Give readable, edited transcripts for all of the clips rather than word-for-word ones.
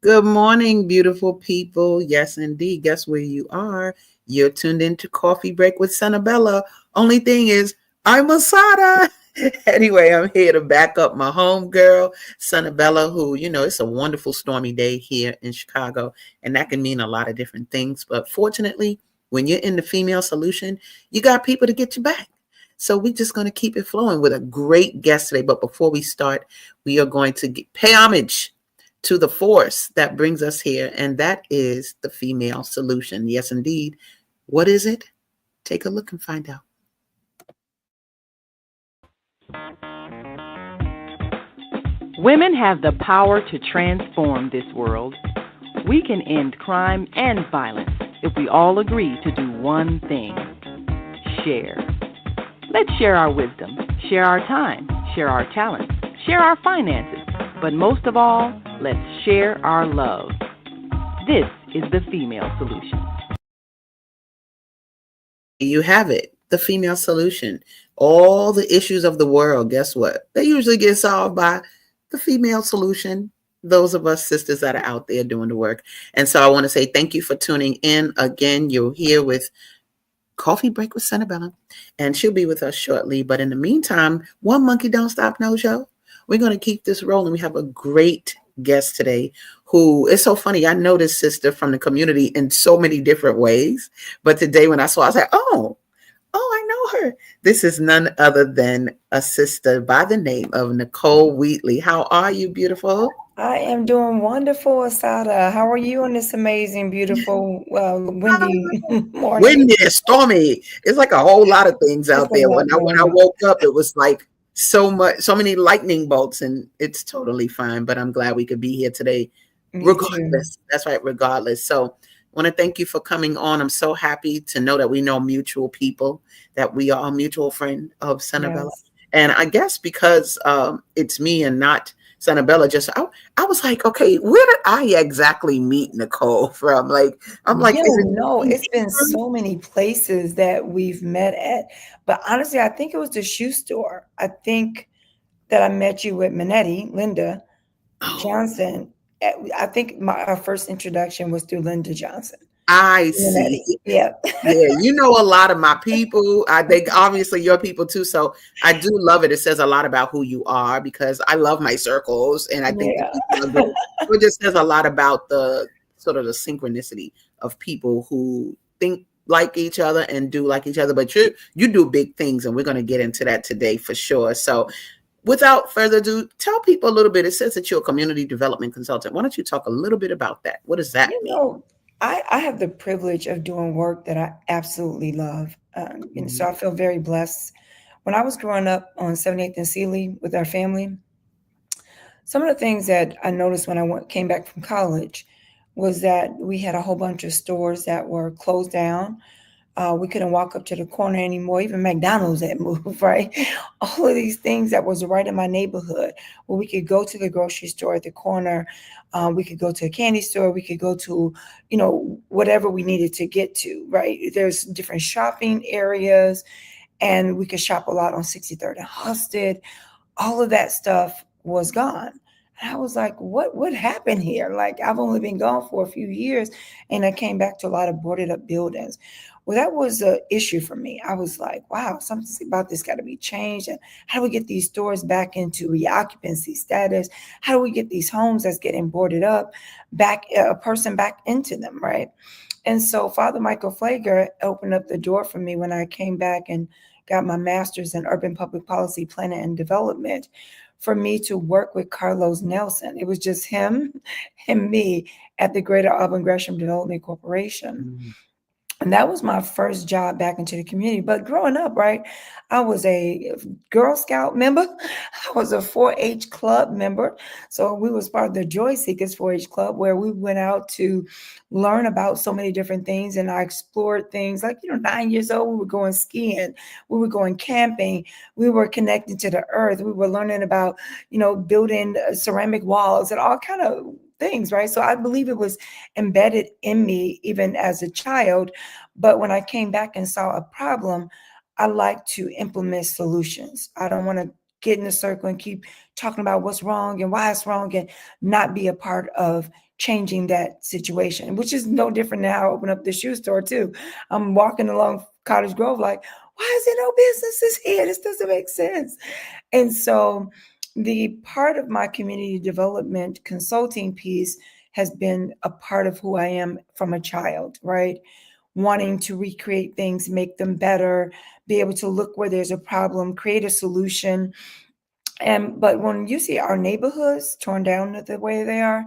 Good morning, beautiful people. Yes, indeed. Guess where you are? You're tuned into Coffee Break with Senabella. Only thing is, I'm Asada. Anyway, I'm here to back up my home girl, Senabella, who, it's a wonderful stormy day here in Chicago, and that can mean a lot of different things. But fortunately, when you're in the female solution, you got people to get you back. So we're just going to keep it flowing with a great guest today. But before we start, we are going to pay homage to the force that brings us here, and that is the female solution. Yes, indeed. What is it? Take a look and find out. Women have the power to transform this world. We can end crime and violence if we all agree to do one thing: share. Let's share our wisdom, share our time, share our talents, share our finances, but most of all, let's share our love. This is the female solution. You have it, the female solution. All the issues of the world, guess what? They usually get solved by the female solution. Those of us sisters that are out there doing the work. And so I want to say thank you for tuning in. Again, you're here with Coffee Break with Senabella, and she'll be with us shortly. But in the meantime, one monkey don't stop no show. We're going to keep this rolling. We have a great guest today who is so funny. I know this sister from the community in so many different ways. But today when I saw her, I was like, oh, I know her. This is none other than a sister by the name of Nicole Wheatley. How are you, beautiful? I am doing wonderful, Asada. How are you on this amazing, beautiful, windy morning? Windy and stormy. It's like a whole lot of things It's out a there. lot When going I on. woke up, it was like so many lightning bolts, and it's totally fine. But I'm glad we could be here today, Me too. regardless. That's right, regardless. So I want to thank you for coming on. I'm so happy to know that we know mutual people, that we are a mutual friend of Senabella. Yes. And I guess because it's me and not Senabella, I was like, okay, where did I exactly meet Nicole from? Like, I'm like, You is don't know. it? It's been so many places that we've met at. But honestly, I think it was the shoe store. I think that I met you with Minetti, Linda Oh, Johnson. I think our first introduction was through Linda Johnson. I see. Minetti. Yeah. Yeah, you know a lot of my people. I think obviously your people too. So I do love it. It says a lot about who you are because I love my circles and I think the Yeah. people are great. So it just says a lot about the sort of the synchronicity of people who think like each other and do like each other. But you do big things, and we're going to get into that today for sure. So without further ado, tell people a little bit. It says that you're a community development consultant. Why don't you talk a little bit about that? What does that You mean? know, I have the privilege of doing work that I absolutely love. So Mhm. I feel very blessed. When I was growing up on 78th and Sealy with our family, some of the things that I noticed when came back from college was that we had a whole bunch of stores that were closed down. We couldn't walk up to the corner anymore. Even McDonald's had moved, right? All of these things that was right in my neighborhood where we could go to the grocery store at the corner. We could go to a candy store. We could go to, whatever we needed to get to, right? There's different shopping areas and we could shop a lot on 63rd and Husted. All of that stuff was gone. And I was like, what happened here? Like, I've only been gone for a few years and I came back to a lot of boarded up buildings. Well, that was an issue for me. I was like, wow, something about this got to be changed. And how do we get these stores back into reoccupancy status? How do we get these homes that's getting boarded up back, a person back into them, right? And so Father Michael Flager opened up the door for me when I came back and got my master's in urban public policy planning and development for me to work with Carlos Nelson. It was just him and me at the Greater Auburn Gresham Development Corporation. Mhm. And that was my first job back into the community. But growing up, right, I was a Girl Scout member. I was a 4-H club member. So we was part of the Joy Seekers 4-H club where we went out to learn about so many different things. And I explored things like, 9 years old, we were going skiing, we were going camping, we were connecting to the earth. We were learning about, building ceramic walls and all kind of things, right? So I believe it was embedded in me even as a child. But when I came back and saw a problem, I like to implement solutions. I don't want to get in a circle and keep talking about what's wrong and why it's wrong and not be a part of changing that situation, which is no different than how I open up the shoe store too. I'm walking along Cottage Grove like, why is there no businesses here? This doesn't make sense. And so the part of my community development consulting piece has been a part of who I am from a child, right? Wanting to recreate things, make them better, be able to look where there's a problem, create a solution. And but when you see our neighborhoods torn down the way they are,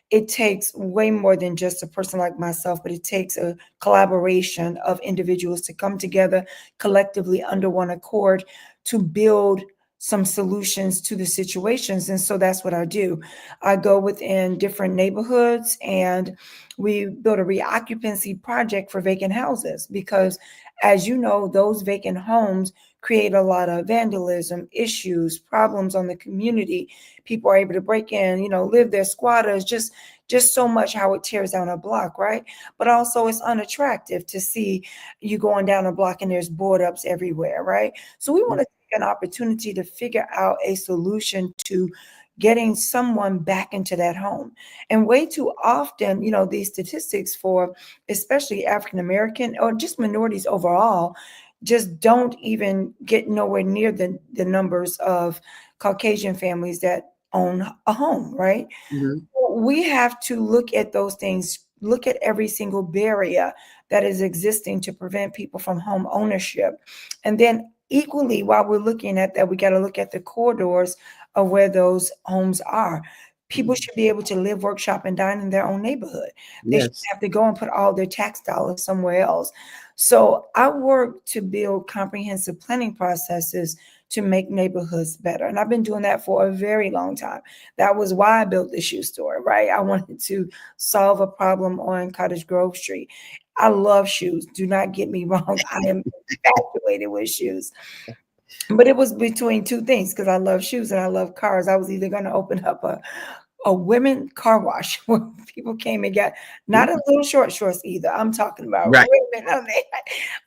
it takes way more than just a person like myself, but it takes a collaboration of individuals to come together collectively under one accord to build some solutions to the situations. And so that's what I do. I go within different neighborhoods and we build a reoccupancy project for vacant houses because, as you know, those vacant homes create a lot of vandalism, issues, problems on the community. People are able to break in, live there, squatters, just so much how it tears down a block, right? But also it's unattractive to see you going down a block and there's board ups everywhere, right? So we want to take an opportunity to figure out a solution to getting someone back into that home. And way too often, these statistics for especially African American or just minorities overall just don't even get nowhere near the numbers of Caucasian families that own a home, right? Mm-hmm. We have to look at those things, look at every single barrier that is existing to prevent people from home ownership. And then equally, while we're looking at that, we got to look at the corridors of where those homes are. People should be able to live, work, shop, and dine in their own neighborhood. They shouldn't Yes. have to go and put all their tax dollars somewhere else. So I work to build comprehensive planning processes to make neighborhoods better. And I've been doing that for a very long time. That was why I built the shoe store, right? I wanted to solve a problem on Cottage Grove Street. I love shoes. Do not get me wrong. I am infatuated with shoes. But it was between two things because I love shoes and I love cars. I was either going to open up a women car wash where people came and got not a little short shorts either. I'm talking about Right. women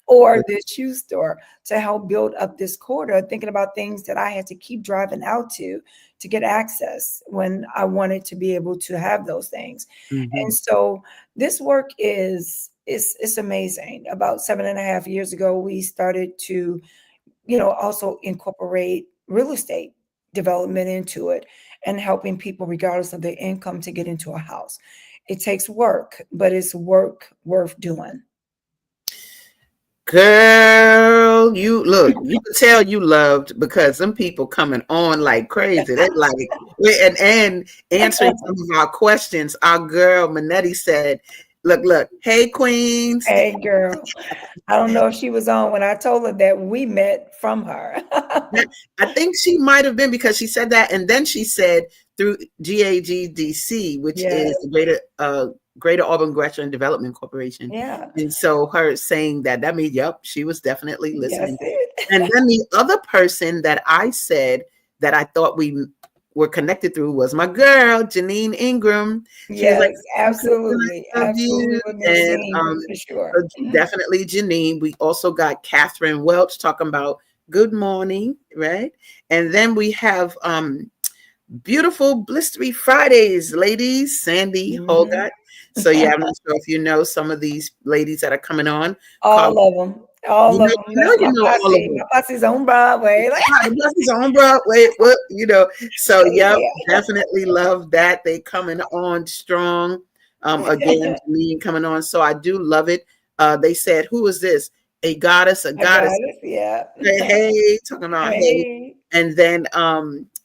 or the shoe store to help build up this corridor, thinking about things that I had to keep driving out to get access when I wanted to be able to have those things. Mm-hmm. And so this work is it's amazing. About 7.5 years ago, we started to also incorporate real estate development into it and helping people, regardless of their income, to get into a house. It takes work, but it's work worth doing. Girl, you look, you can tell you loved because some people coming on like crazy. They like and answering some of our questions. Our girl Manetti said, look, hey Queens. Hey, girl, I don't know if she was on when I told her that we met from her. I think she might have been because she said that, and then she said through GAGDC, which Yes. is the Greater Auburn Gresham Development Corporation. Yeah. And so her saying that means, yep, she was definitely That's listening. it. And then the other person that I said that I thought we were connected through was my girl, Janine Ingram. She was Yes, like, absolutely. I love Absolutely you. with And Nazine, for sure. definitely Janine. We also got Catherine Welch talking about good morning, right? And then we have beautiful blistery Fridays, ladies, Sandy Mhm. Hogarth. So yeah, I'm not sure if you know some of these ladies that are coming on. All of them. All of them. That's You my know all of posse. them. My posse's on Broadway. The bus is on Broadway. What So They yep, here. definitely love that. They coming on strong. Again, Janine coming on. So I do love it. They said, who is this? A goddess, a I got goddess. it. Yeah. Hey, talking about hey. Hey. And then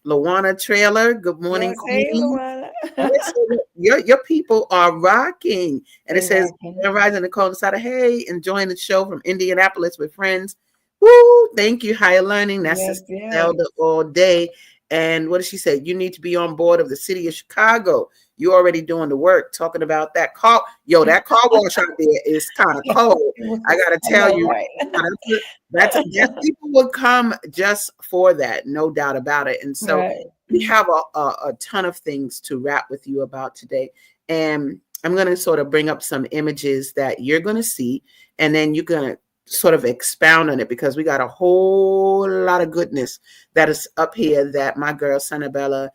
Lawana Trailer, good morning, Yes. Hey, Queen. Luana. Yes, your people are rocking. And it They says rocking. Grand Rising Nicole inside of hey, enjoying the show from Indianapolis with friends. Woo! Thank you, Higher Learning. That's Yes. Sister Yes. Zelda all day. And what did she say? You need to be on board of the city of Chicago. You're already doing the work, talking about that car. Yo, that car wash out there is kind of cold. I gotta I tell know, you, right? that's people would come just for that, no doubt about it. And so Right. we have a ton of things to wrap with you about today. And I'm going to sort of bring up some images that you're going to see, and then you're going to sort of expound on it because we got a whole lot of goodness that is up here that my girl Senabella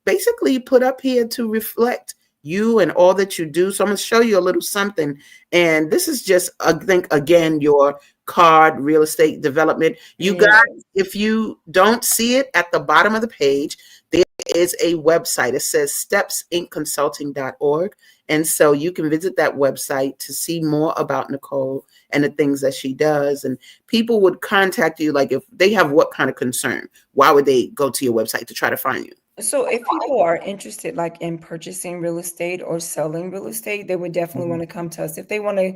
basically put up here to reflect you and all that you do. So I'm going to show you a little something. And this is just, I think, again, your card real estate development. You Yeah. guys, if you don't see it at the bottom of the page, there is a website. It says stepsincconsulting.org. And so you can visit that website to see more about Nicole and the things that she does. And people would contact you, like if they have what kind of concern, why would they go to your website to try to find you? So if people are interested like in purchasing real estate or selling real estate, they would definitely want to come to us. If they want to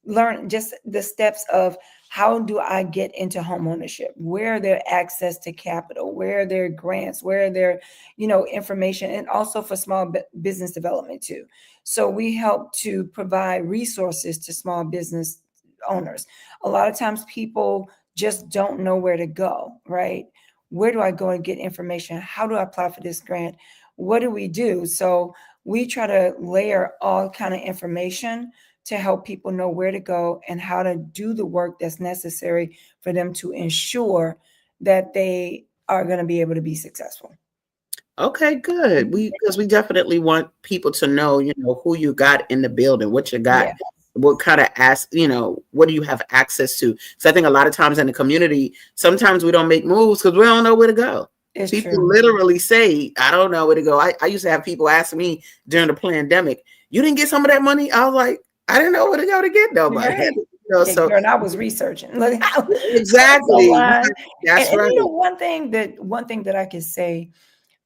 learn just the steps of how do I get into home ownership, where are their access to capital, where are their grants, where are their, information, and also for small business development too. So we help to provide resources to small business owners. A lot of times people just don't know where to go, right? Where do I go and get information? How do I apply for this grant? What do we do? So we try to layer all kind of information to help people know where to go and how to do the work that's necessary for them to ensure that they are going to be able to be successful. Okay, good. Because we definitely want people to know, who you got in the building, what you got, Yeah, what kind of what do you have access to? So I think a lot of times in the community, sometimes we don't make moves because we don't know where to go. it's People true. literally say, I don't know where to go. I used to have people ask me during the pandemic, you didn't get some of that money? I was like, I didn't know where to go to get nobody. Right. Yeah, So girl, and I was researching. Look how so exactly. line. That's And right. one thing that I can say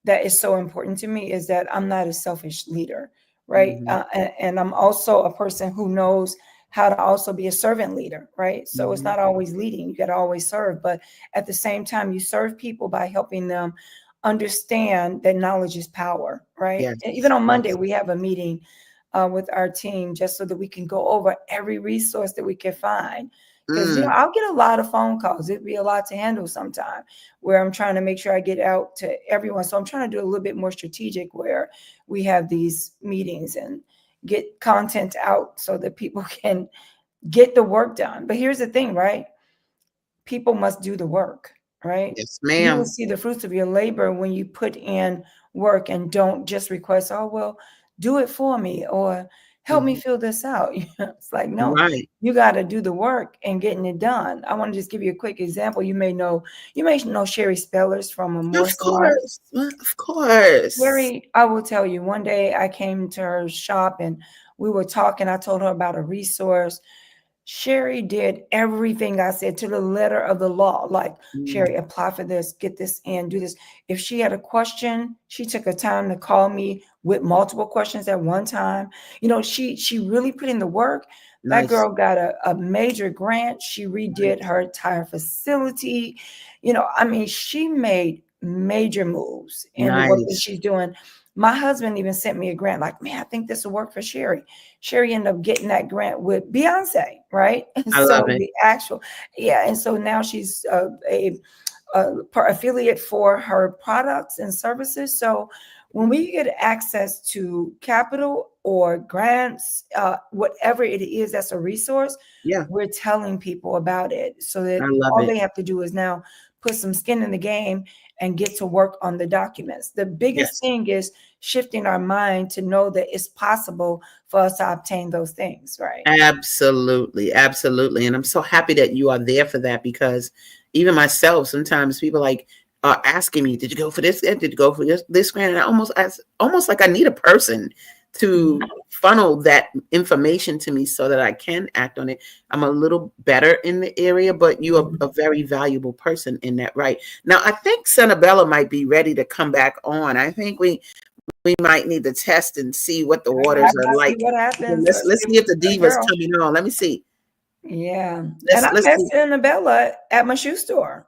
that is so important to me is that I'm not a selfish leader, right? Mhm, And I'm also a person who knows how to also be a servant leader, right? So it's mhm. not always leading, you got to always serve, but at the same time, you serve people by helping them understand that knowledge is power, right? Yes, And even on Monday, yes. we have a meeting with our team just so that we can go over every resource that we can find. Because Mm, I'll get a lot of phone calls. It'd be a lot to handle sometimes where I'm trying to make sure I get out to everyone. So I'm trying to do a little bit more strategic where we have these meetings and get content out so that people can get the work done. But here's the thing, right? People must do the work, right? yes, You will ma'am. see the fruits of your labor when you put in work and don't just request, oh, well, do it for me or help me Mhm. fill this out. It's like, no, Right. you got to do the work and getting it done. I want to just give you a quick example. You may know Sherry Spellers from a Moore Of Salon. course. Of course. Sherry, I will tell you, one day I came to her shop and we were talking. I told her about a resource. Sherry did everything I said to the letter of the law. Like, Mm, Sherry, apply for this, get this in, do this. If she had a question, she took her time to call me with multiple questions at one time. She really put in the work. That nice. girl got a major grant. She redid Nice. her entire facility. I mean, she made major moves in the work that Nice. she's doing. My husband even sent me a grant, like, man, I think this will work for Sherry. Sherry ended up getting that grant with Beyonce, right? And I love so it. the actual, yeah, and so now she's a affiliate for her products and services. So when we get access to capital or grants, whatever it is that's a resource, Yeah, we're telling people about it so that I love all it. they have to do is now put some skin in the game and get to work on the documents. The biggest Yes. thing is shifting our mind to know that it's possible for us to obtain those things, right? Absolutely. Absolutely. And I'm so happy that you are there for that because even myself, sometimes people like are asking me, did you go for this? Did you go for this grant? And I almost like I need a person to Mhm. funnel that information to me so that I can act on it. I'm a little better in the area, but you are a very valuable person in that, right? Now, I think Senabella might be ready to come back on. I think we might need to test and see what the All right, waters are let's see like. what happens. Let's Let's see see if the what diva's girl. coming on. Let me see. Yeah. And I Let's met see. Annabella at my shoe store.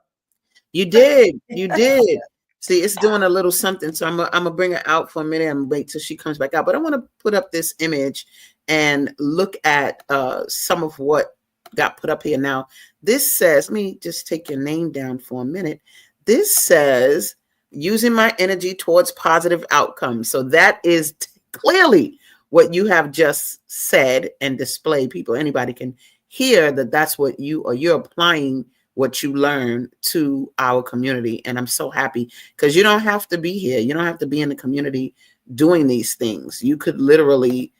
You did. You did. See, it's doing a little something. So I'm gonna bring her out for a minute and wait till she comes back out. But I want to put up this image and look at some of what got put up here. Now, this says, let me just take your name down for a minute. This says using my energy towards positive outcomes. So that is clearly what you have just said and displayed. People, anybody can hear that that's what you're applying what you learn to our community. And I'm so happy because you don't have to be here. You don't have to be in the community doing these things. You could literally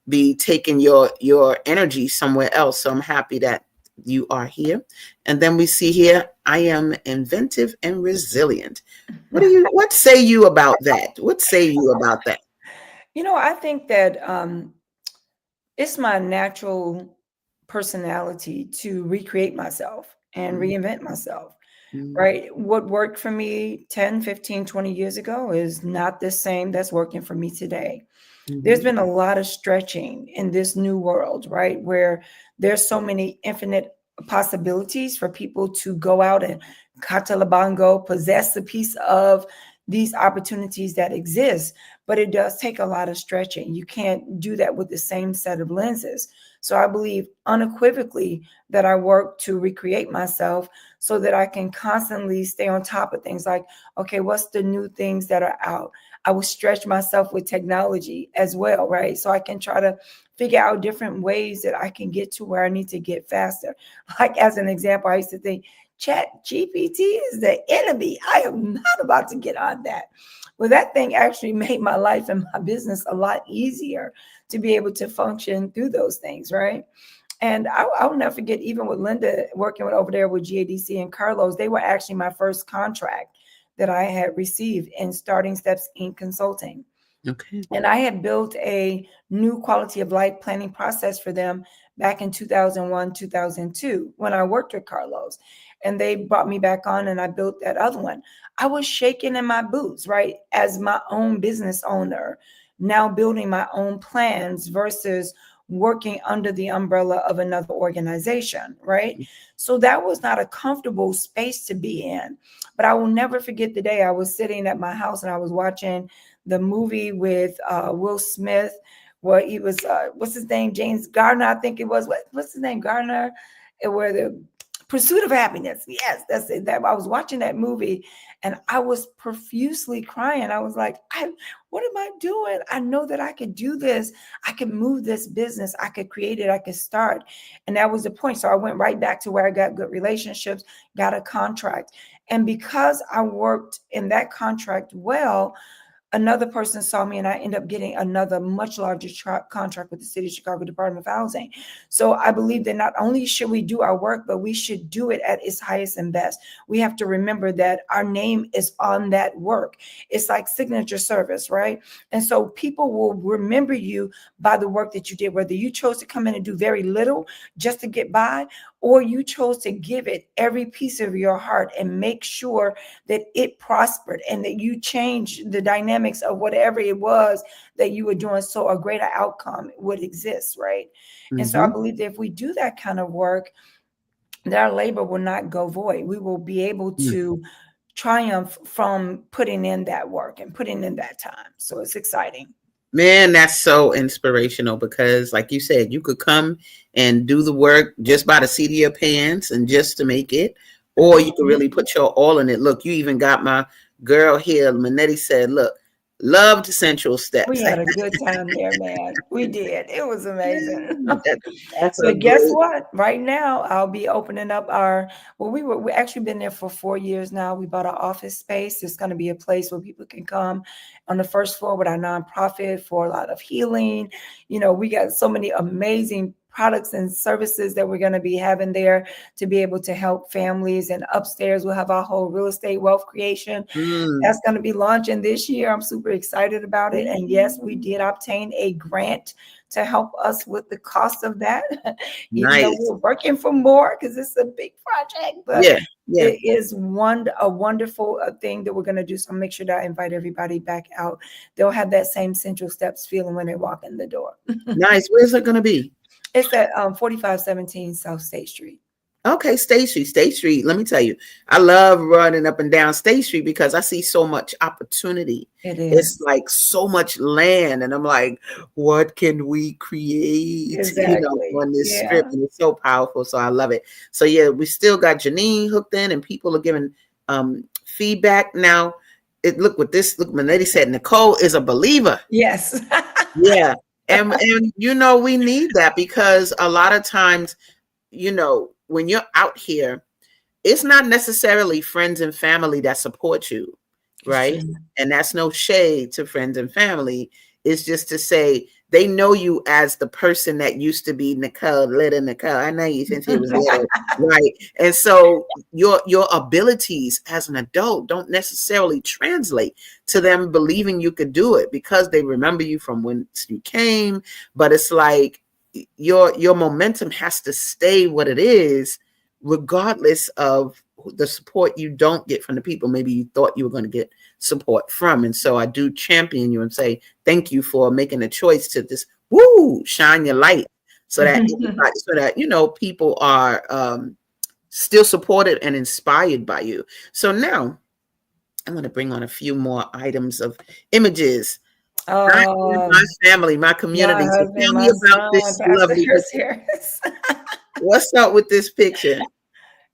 be taking your energy somewhere else. So I'm happy that you are here. And then we see here, I am inventive and resilient. What say you about that? What say you about that? I think that it's my natural personality to recreate myself and reinvent myself. Mm-hmm. Right? What worked for me 10, 15, 20 years ago is not the same that's working for me today. There's Mm-hmm. been a lot of stretching in this new world, right? Where there's so many infinite possibilities for people to go out and catalabango, possess a piece of these opportunities that exist. But it does take a lot of stretching. You can't do that with the same set of lenses. So I believe unequivocally that I work to recreate myself so that I can constantly stay on top of things like, okay, what's the new things that are out? I will stretch myself with technology as well, right? So I can try to figure out different ways that I can get to where I need to get faster. Like as an example, I used to think Chat GPT is the enemy. I am not about to get on that. Well, that thing actually made my life and my business a lot easier to be able to function through those things, right? And I'll never forget, even with Linda working with over there with GADC and Carlos, they were actually my first contract that I had received in Starting Steps in Consulting. Okay. And I had built a new quality of life planning process for them back in 2001, 2002, when I worked with Carlos. And they brought me back on and I built that other one. I was shaking in my boots, right? As my own business owner, now building my own plans versus working under the umbrella of another organization, right? So that was not a comfortable space to be in. But I will never forget the day I was sitting at my house and I was watching the movie with Will Smith, where he was, what's his name? James Gardner, I think it was. What's his name? Gardner, where the Pursuit of Happiness. Yes, that's it. That I was watching that movie and I was profusely crying. I was like, what am I doing? I know that I could do this. I could move this business. I could create it. I could start. And that was the point. So I went right back to where I got good relationships, got a contract. And because I worked in that contract well, another person saw me and I ended up getting another much larger contract with the City of Chicago Department of Housing. So I believe that not only should we do our work, but we should do it at its highest and best. We have to remember that our name is on that work. It's like signature service, right? And so people will remember you by the work that you did, whether you chose to come in and do very little just to get by, or you chose to give it every piece of your heart and make sure that it prospered and that you changed the dynamics of whatever it was that you were doing so a greater outcome would exist, right? And so I Mm-hmm. believe that if we do that kind of work, that our labor will not go void. We will be able to triumph from putting in that work and putting in that time. So it's exciting. Man, that's so inspirational because, like you said, you could come and do the work just by the seat of your pants and just to make it, or you could really put your all in it. Look, you even got my girl here. Manetti said, "Look, loved Central We Steps." had a good time there, man. We did. It was amazing. That- that's a But guess great. what? Right now, I'll be opening up we actually been there for 4 years now. We bought our office space. It's going to be a place where people can come on the first floor with our nonprofit for a lot of healing. We got so many amazing products and services that we're going to be having there to be able to help families. And upstairs, we'll have our whole real estate wealth creation. Mm, That's going to be launching this year. I'm super excited about it. And yes, we did obtain a grant to help us with the cost of that, even though nice. we're working for more because it's a big project. But Yeah, yeah. it is a wonderful thing that we're going to do. So I'll make sure that I invite everybody back out. They'll have that same Central Steps feeling when they walk in the door. Nice. Where's it going to be? It's at 4517 South State Street. Okay, State Street, State Street. Let me tell you, I love running up and down State Street because I see so much opportunity. It It's is. like so much land, and I'm like, what can we create? Exactly. On this strip, Yeah. and it's so powerful. So I love it. So yeah, we still got Janine hooked in, and people are giving feedback now. Look what this. Look, Manetti said Nicole is a believer. Yes. Yeah, and we need that because a lot of times when you're out here, it's not necessarily friends and family that support you. It's right? true. And that's no shade to friends and family. It's just to say they know you as the person that used to be Nicole, little Nicole. I know you since you was little, right? And so your abilities as an adult don't necessarily translate to them believing you could do it because they remember you from when you came. But it's like your momentum has to stay what it is, regardless of the support you don't get from the people maybe you thought you were going to get support from. And so I do champion you and say thank you for making a choice to just shine your light so that people are still supported and inspired by you. So now I'm going to bring on a few more items of images. I am my um, family, my my community. So husband, tell me my about son, this Pastor lovely Chris picture. Harris. What's up with this picture?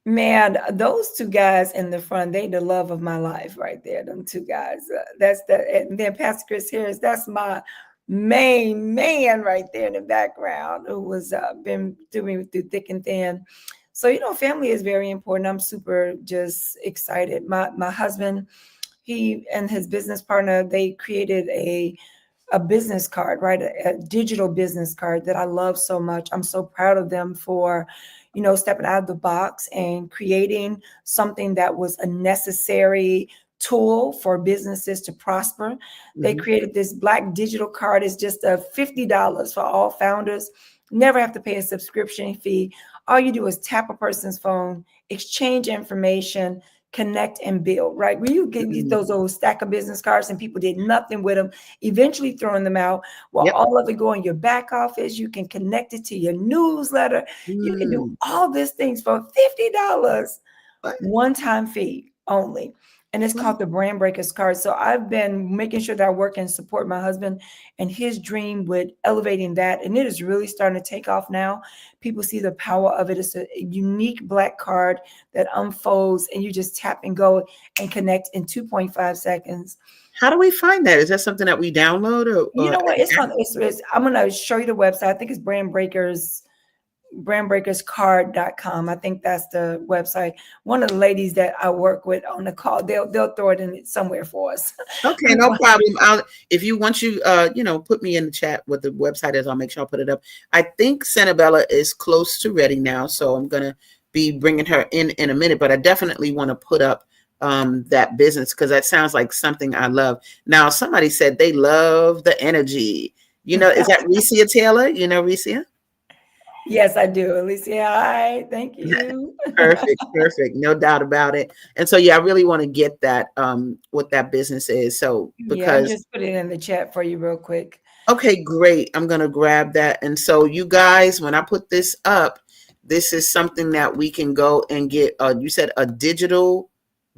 Man, those two guys in the front, they the love of my life right there. Them two guys. That's the and then Pastor Chris Harris, that's my main man right there in the background who was been doing through thick and thin. So, family is very important. I'm super just excited. My husband, he and his business partner, they created a business card, right? A digital business card that I love so much. I'm so proud of them for, stepping out of the box and creating something that was a necessary tool for businesses to prosper. They Mhm. created this black digital card. It's just a $50 for all founders. Never have to pay a subscription fee. All you do is tap a person's phone, exchange information, connect and build, right? Where you get Mm. those old stack of business cards and people did nothing with them, eventually throwing them out. Well, Yep. all of it go in your back office. You can connect it to your newsletter. You can do Mm. all these things for $50, What? one time fee only. And it's What? called the Brand Breakers card. So I've been making sure that I work and support my husband and his dream with elevating that. And it is really starting to take off now. People see the power of it. It's a unique black card that unfolds and you just tap and go and connect in 2.5 seconds. How do we find that? Is that something that we download You or know what? I'm gonna show you the website. I think it's brandbreakerscard.com. I think that's the website. One of the ladies that I work with on the call, they'll throw it in somewhere for us. okay, no problem. If you want put me in the chat what the website is, I'll make sure I'll put it up. I think Senabella is close to ready now, so I'm gonna be bringing her in a minute. But I definitely want to put up that business because that sounds like something I love. Now, somebody said they love the energy. Is that Recia Taylor? You know Recia? Yes, I do. Alicia, hi, thank you. Perfect, perfect. No doubt about it. And so yeah, I really want to get that what that business is. So Yeah, I because just put it in the chat for you real quick. okay, great. I'm gonna grab that. And so you guys, when I put this up, this is something that we can go and get you said a digital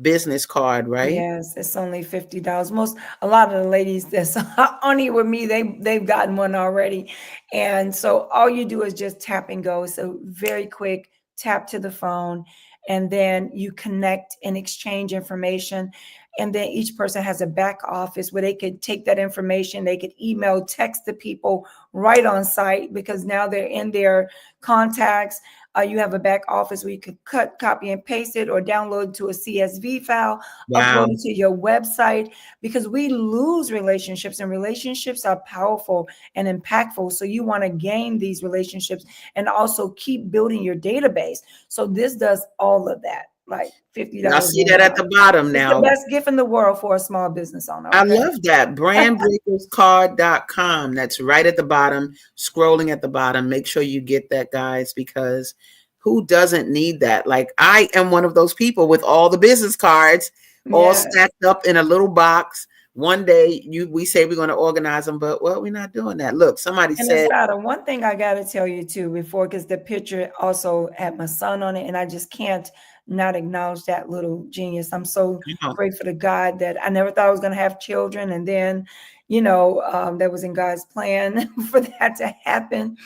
business card, right? Yes, it's only $50. A lot of the ladies that's on here with me, they've gotten one already. And so all you do is just tap and go. So very quick tap to the phone, and then you connect and exchange information. And then each person has a back office where they could take that information, they could email, text the people right on site because now they're in their contacts. You have a back office where you could cut, copy, and paste it or download to a CSV file, Wow. upload it to your website, because we lose relationships and relationships are powerful and impactful. So you want to gain these relationships and also keep building your database. So this does all of that, like Y'all $50 see that at worldwide. the bottom It's the now. best gift in the world for a small business owner. I Okay. love that. Brandbreakerscard.com. That's right at the bottom, scrolling at the bottom. Make sure you get that, guys, because who doesn't need that? Like, I am one of those people with all the business cards all Yeah. stacked up in a little box. One day we say we're going to organize them, but well, we're not doing that. Look, somebody And said, Asada, one thing I got to tell you too before, because the picture also had my son on it, and I just can't not acknowledge that little genius. I'm so you know, grateful to God that I never thought I was going to have children, and then, that was in God's plan for that to happen.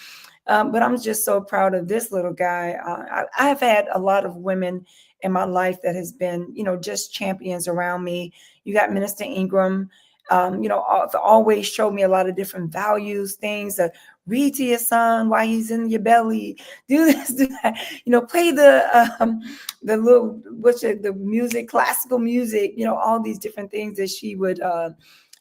But I'm just so proud of this little guy. I have had a lot of women in my life that has been, just champions around me. You got Minister Ingram. Always showed me a lot of different values, things that read to your son while he's in your belly, do this, do that, play the little, the music, classical music, all these different things that she would,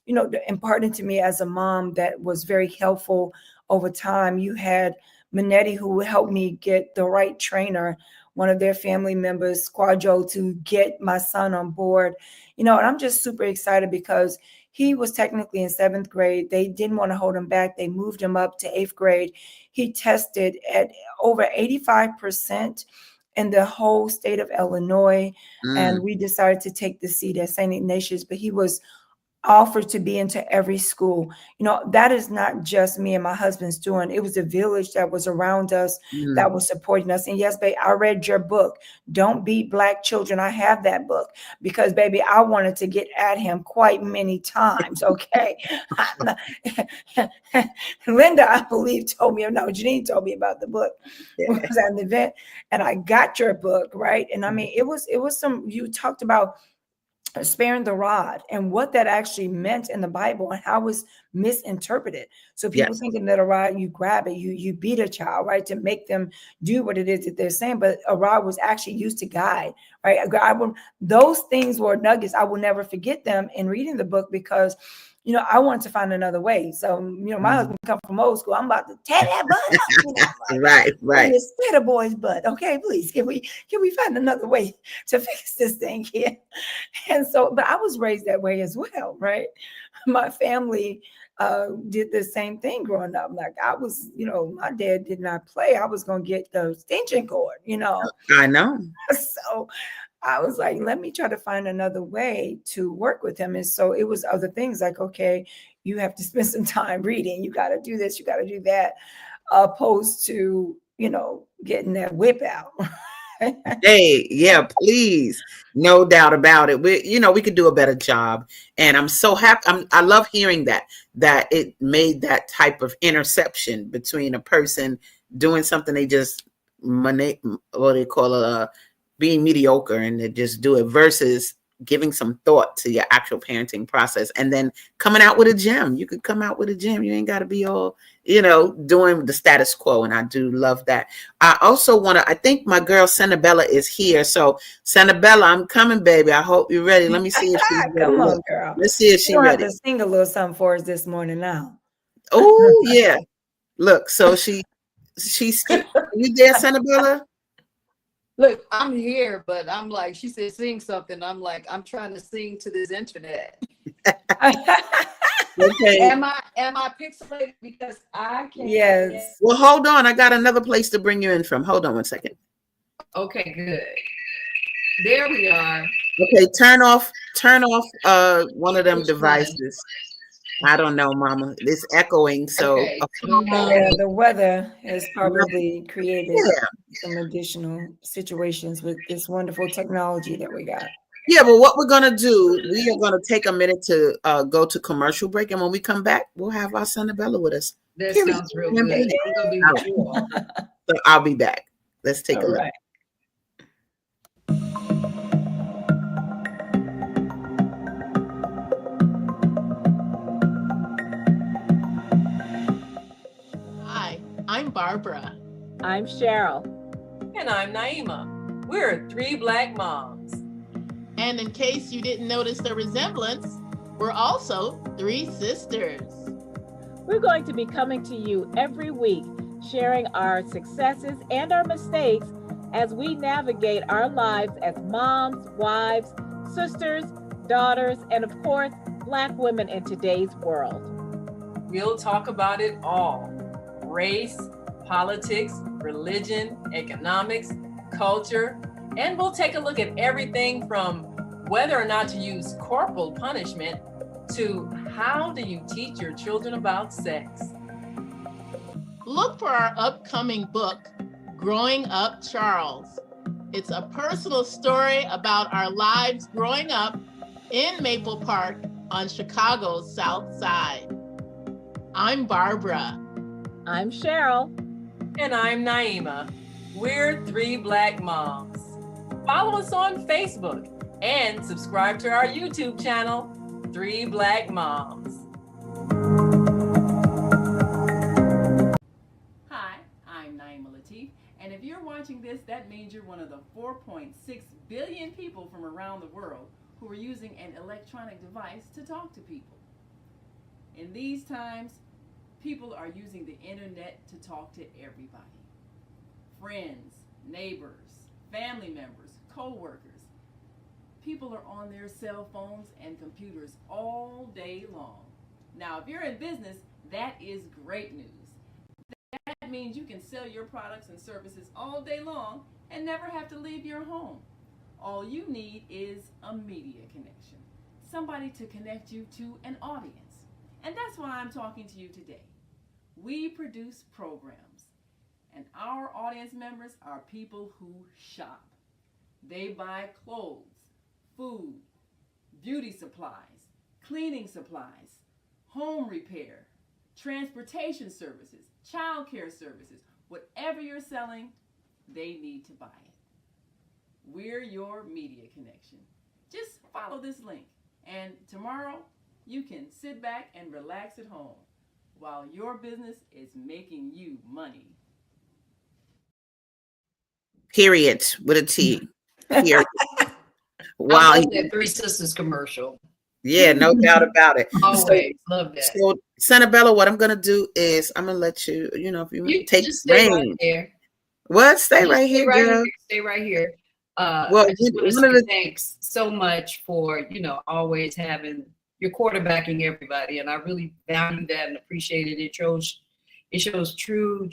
impart into me as a mom that was very helpful over time. You had Manetti, who helped me get the right trainer, one of their family members, Quadro, to get my son on board. And I'm just super excited because he was technically in 7th grade. They didn't want to hold him back. They moved him up to 8th grade. He tested at over 85% in the whole state of Illinois. And we decided to take the seat at St. Ignatius, but he was offered to be into every school. That is not just me and my husband's doing. It was a village that was around us, that was supporting us. And yes, babe, I read your book, Don't Beat Black Children. I have that book because, baby, I wanted to get at him quite many times. Okay. Linda, I believe, told me, no, Janine told me about the book. Yeah. I was at an event and I got your book, right? And I mean, it was you talked about sparing the rod and what that actually meant in the Bible and how it was misinterpreted. So people thinking that a rod, you grab it, you beat a child, right, to make them do what it is that they're saying. But a rod was actually used to guide, right? Those things were nuggets. I will never forget them in reading the book because I wanted to find another way. So, my husband come from old school. I'm about to tear that butt up. Right. Tear the boy's butt. Okay, please. Can we find another way to fix this thing here? And so, but I was raised that way as well, right? My family did the same thing growing up. Like I was, my dad did not play. I was going to get the extension cord, I know. So I was like, let me try to find another way to work with him. And so it was other things like, okay, you have to spend some time reading. You got to do this. You got to do that. Opposed to, getting that whip out. Hey, yeah, please. No doubt about it. We could do a better job. And I'm so happy. I love hearing that it made that type of interception between a person doing something they just, what they call it, being mediocre and to just do it versus giving some thought to your actual parenting process and then coming out with a gem. You could come out with a gem. You ain't got to be all, doing the status quo. And I do love that. I also I think my girl Senabella is here. So Senabella, I'm coming, baby. I hope you're ready. Let me see if she's ready. Come on, girl. Let's see if she's ready. Have to sing a little something for us this morning now. Oh, yeah. Look, so she's, you there, Senabella? Look, I'm here, but I'm like, she said, sing something. I'm like, I'm trying to sing to this internet. Okay. Am I pixelated because I can't? Yes. Well, hold on. I got another place to bring you in from. Hold on one second. Okay, good. There we are. Okay, turn off one of them devices. I don't know, Mama. It's echoing. So okay. The weather has probably created some additional situations with this wonderful technology that we got. Yeah, but what we're gonna do, we are gonna take a minute to go to commercial break, and when we come back, we'll have our Senabella with us. That sounds real good. I'm gonna be with you all. So I'll be back. Let's take a look. Right. I'm Barbara. I'm Cheryl. And I'm Naima. We're 3 Black moms. And in case you didn't notice the resemblance, we're also 3 sisters. We're going to be coming to you every week, sharing our successes and our mistakes as we navigate our lives as moms, wives, sisters, daughters, and of course, Black women in today's world. We'll talk about it all. Race, politics, religion, economics, culture, and we'll take a look at everything from whether or not to use corporal punishment to how do you teach your children about sex. Look for our upcoming book, Growing Up Charles. It's a personal story about our lives growing up in Maple Park on Chicago's South Side. I'm Barbara. I'm Cheryl. And I'm Naima. We're 3 Black moms. Follow us on Facebook and subscribe to our YouTube channel, Three Black Moms. Hi, I'm Naima Latif, and if you're watching this, that means you're one of the 4.6 billion people from around the world who are using an electronic device to talk to people. In these times, people are using the internet to talk to everybody. Friends, neighbors, family members, co-workers. People are on their cell phones and computers all day long. Now, if you're in business, that is great news. That means you can sell your products and services all day long and never have to leave your home. All you need is a media connection, somebody to connect you to an audience. And that's why I'm talking to you today. We produce programs, and our audience members are people who shop. They buy clothes, food, beauty supplies, cleaning supplies, home repair, transportation services, child care services. Whatever you're selling, they need to buy it. We're your media connection. Just follow this link, and tomorrow you can sit back and relax at home while your business is making you money. Period. With a T. Period. I Wow. love that Three Sisters commercial. Yeah, no doubt about it. Always love that. So, Senabella, what I'm going to do is I'm going to let you, if you take just stay right reign. there. What? Stay Just right here, right girl. here. Stay right here. Well, I just want to one of say the thanks so much for, always having your quarterbacking everybody. And I really value that and appreciate it. It shows true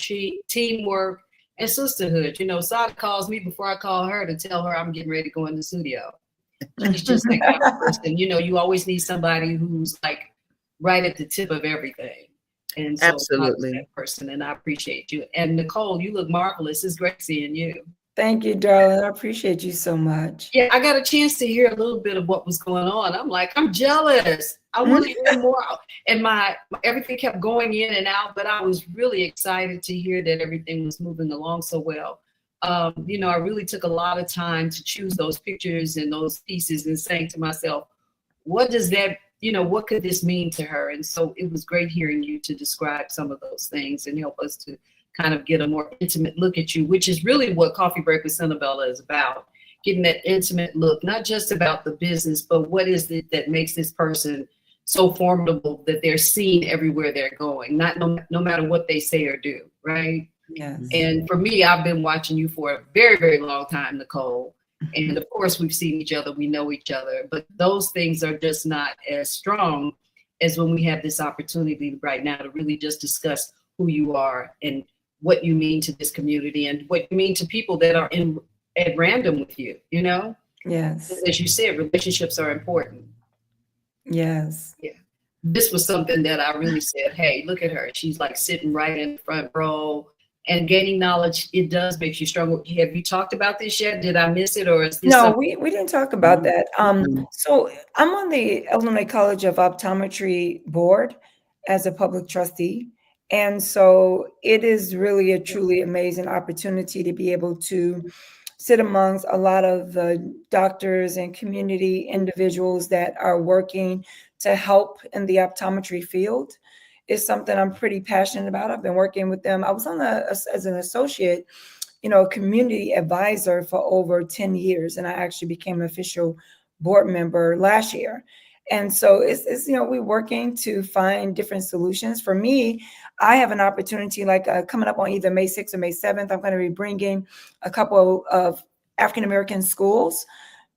teamwork and sisterhood. Sada calls me before I call her to tell her I'm getting ready to go in the studio. She's just that kind of person. You always need somebody who's like right at the tip of everything. And so absolutely that person, and I appreciate you. And Nicole, you look marvelous. It's great seeing you. Thank you, darling. I appreciate you so much. Yeah, I got a chance to hear a little bit of what was going on. I'm like, I'm jealous. I want to hear more. And my everything kept going in and out, but I was really excited to hear that everything was moving along so well. I really took a lot of time to choose those pictures and those pieces and saying to myself, what does that, what could this mean to her? And so it was great hearing you to describe some of those things and help us to kind of get a more intimate look at you, which is really what Coffee Break with Senabella is about. Getting that intimate look, not just about the business, but what is it that makes this person so formidable that they're seen everywhere they're going, no matter what they say or do, right? Yes. And for me, I've been watching you for a very, very long time, Nicole. And of course, we've seen each other, we know each other, but those things are just not as strong as when we have this opportunity right now to really just discuss who you are and what you mean to this community and what you mean to people that are at random with you, Yes. As you said, relationships are important. Yes. Yeah. This was something that I really said, hey, look at her. She's like sitting right in the front row and gaining knowledge. It does make you stronger. Have you talked about this yet? Did I miss it? Or is this No, we didn't talk about that. Mhm. So I'm on the Illinois College of Optometry board as a public trustee. And so it is really a truly amazing opportunity to be able to sit amongst a lot of the doctors and community individuals that are working to help in the optometry field. Is something I'm pretty passionate about. I've been working with them. I was as an associate, community advisor for over 10 years. And I actually became an official board member last year. And so it's we're working to find different solutions. For me, I have an opportunity like coming up on either May 6th or May 7th. I'm going to be bringing a couple of African-American schools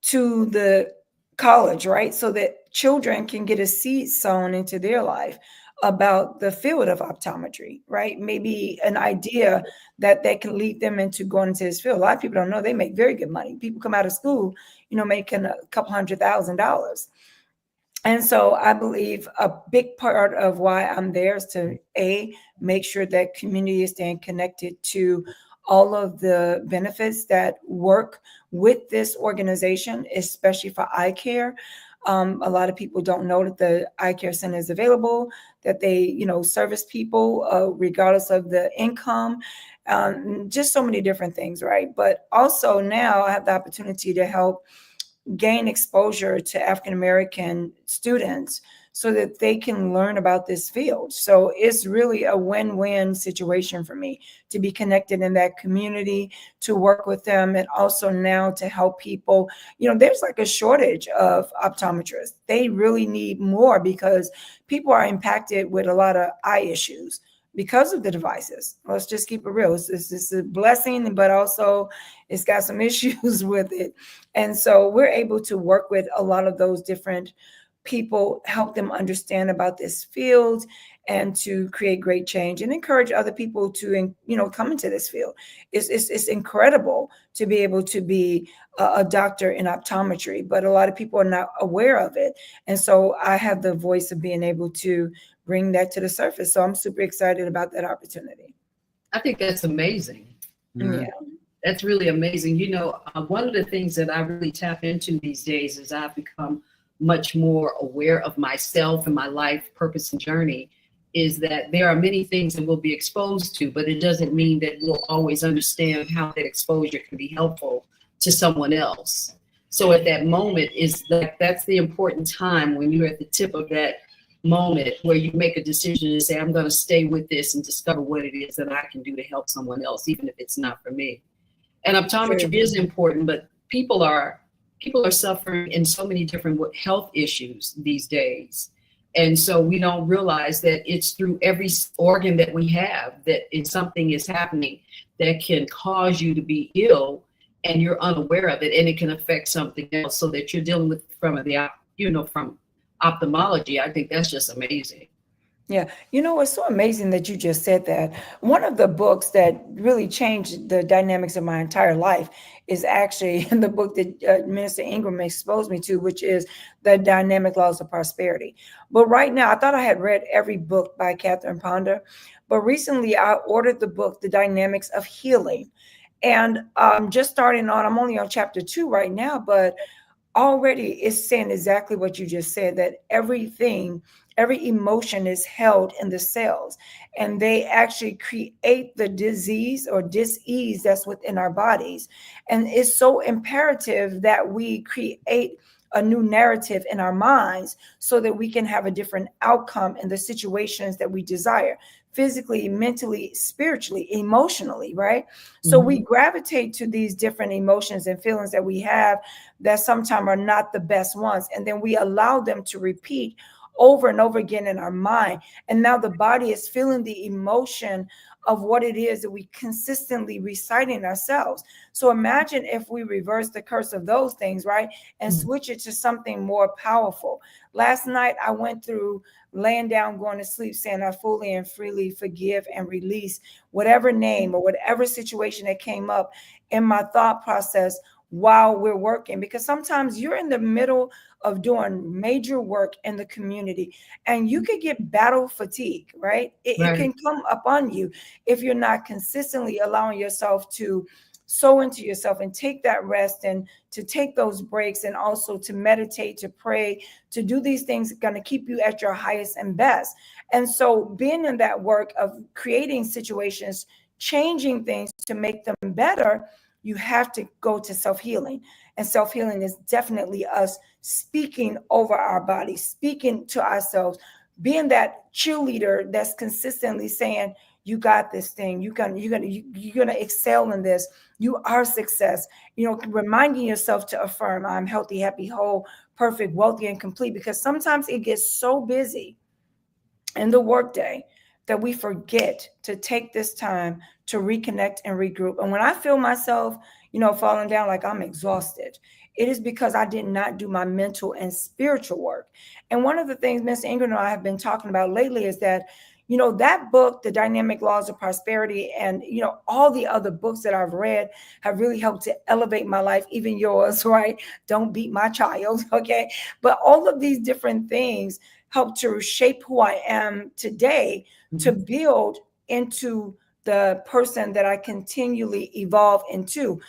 to the college, right? So that children can get a seed sown into their life about the field of optometry, right? Maybe an idea that can lead them into going into this field. A lot of people don't know they make very good money. People come out of school, making a couple $100,000. And so I believe a big part of why I'm there is to make sure that community is staying connected to all of the benefits that work with this organization, especially for eye care. A lot of people don't know that the eye care center is available, that they, service people regardless of the income, just so many different things, right? But also now I have the opportunity to help gain exposure to African American students so that they can learn about this field. So it's really a win-win situation for me to be connected in that community, to work with them, and also now to help people. There's like a shortage of optometrists. They really need more because people are impacted with a lot of eye issues because of the devices. Let's just keep it real. It's a blessing, but also it's got some issues with it. And so we're able to work with a lot of those different people, help them understand about this field, and to create great change and encourage other people to, come into this field. It's incredible to be able to be a doctor in optometry, but a lot of people are not aware of it. And so I have the voice of being able to bring that to the surface. So I'm super excited about that opportunity. I think that's amazing. Yeah. That's really amazing. One of the things that I really tap into these days as I've become much more aware of myself and my life purpose and journey is that there are many things that we'll be exposed to, but it doesn't mean that we'll always understand how that exposure can be helpful to someone else. So at that moment is like, that's the important time when you're at the tip of that moment where you make a decision to say, I'm going to stay with this and discover what it is that I can do to help someone else, even if it's not for me. And optometry is important, but people are suffering in so many different health issues these days. And so we don't realize that it's through every organ that we have that if something is happening that can cause you to be ill and you're unaware of it, and it can affect something else, so that you're dealing with from ophthalmology. I think that's just amazing. Yeah. It's so amazing that you just said that. One of the books that really changed the dynamics of my entire life is actually in the book that Minister Ingram exposed me to, which is The Dynamic Laws of Prosperity. But right now, I thought I had read every book by Catherine Ponder, but recently I ordered the book, The Dynamics of Healing. And just starting on, I'm only on chapter 2 right now, but already it's saying exactly what you just said, that every emotion is held in the cells, and they actually create the disease or dis-ease that's within our bodies. And it's so imperative that we create a new narrative in our minds so that we can have a different outcome in the situations that we desire, physically, mentally, spiritually, emotionally, right? So we gravitate to these different emotions and feelings that we have that sometimes are not the best ones. And then we allow them to repeat over and over again in our mind. And now the body is feeling the emotion of what it is that we consistently reciting ourselves. So imagine if we reverse the curse of those things, right? And switch it to something more powerful. Last night, I went through laying down, going to sleep, saying, I fully and freely forgive and release whatever name or whatever situation that came up in my thought process while we're working. Because sometimes you're in the middle of doing major work in the community and you could get battle fatigue, right? It can come upon you if you're not consistently allowing yourself to sow into yourself and take that rest and to take those breaks, and also to meditate, to pray, to do these things going to keep you at your highest and best. And so being in that work of creating situations, changing things to make them better, you have to go to self-healing. And self-healing is definitely us speaking over our body, speaking to ourselves, being that cheerleader that's consistently saying, you got this thing. You're gonna excel in this. You are success. Reminding yourself to affirm, I'm healthy, happy, whole, perfect, wealthy, and complete. Because sometimes it gets so busy in the workday that we forget to take this time to reconnect and regroup. And when I feel myself, falling down like I'm exhausted, it is because I did not do my mental and spiritual work. And one of the things Ms. Ingram and I have been talking about lately is that, that book, The Dynamic Laws of Prosperity, and, all the other books that I've read have really helped to elevate my life, even yours, right? Don't beat my child, okay? But all of these different things help to shape who I am today, to build into the person that I continually evolve into.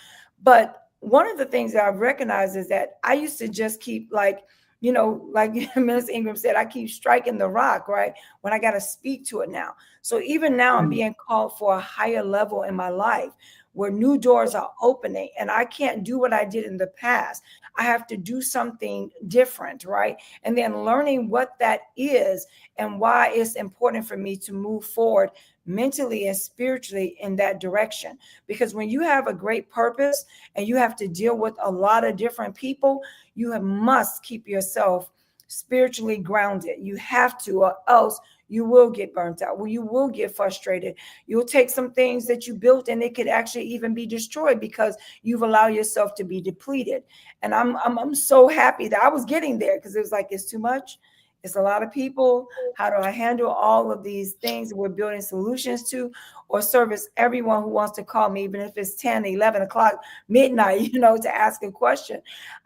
But one of the things that I've recognized is that I used to just keep like Minister Ingram said, I keep striking the rock, right? When I got to speak to it now. So even now I'm being called for a higher level in my life where new doors are opening, and I can't do what I did in the past. I have to do something different, right? And then learning what that is and why it's important for me to move forward mentally and spiritually in that direction. Because when you have a great purpose and you have to deal with a lot of different people, must keep yourself spiritually grounded. You have to, or else you will get burnt out. Well, you will get frustrated. You'll take some things that you built and it could actually even be destroyed because you've allowed yourself to be depleted. And I'm so happy that I was getting there, because it was like, it's too much. It's a lot of people. How do I handle all of these things that we're building solutions to, or service everyone who wants to call me, even if it's 10, 11 o'clock, midnight, to ask a question?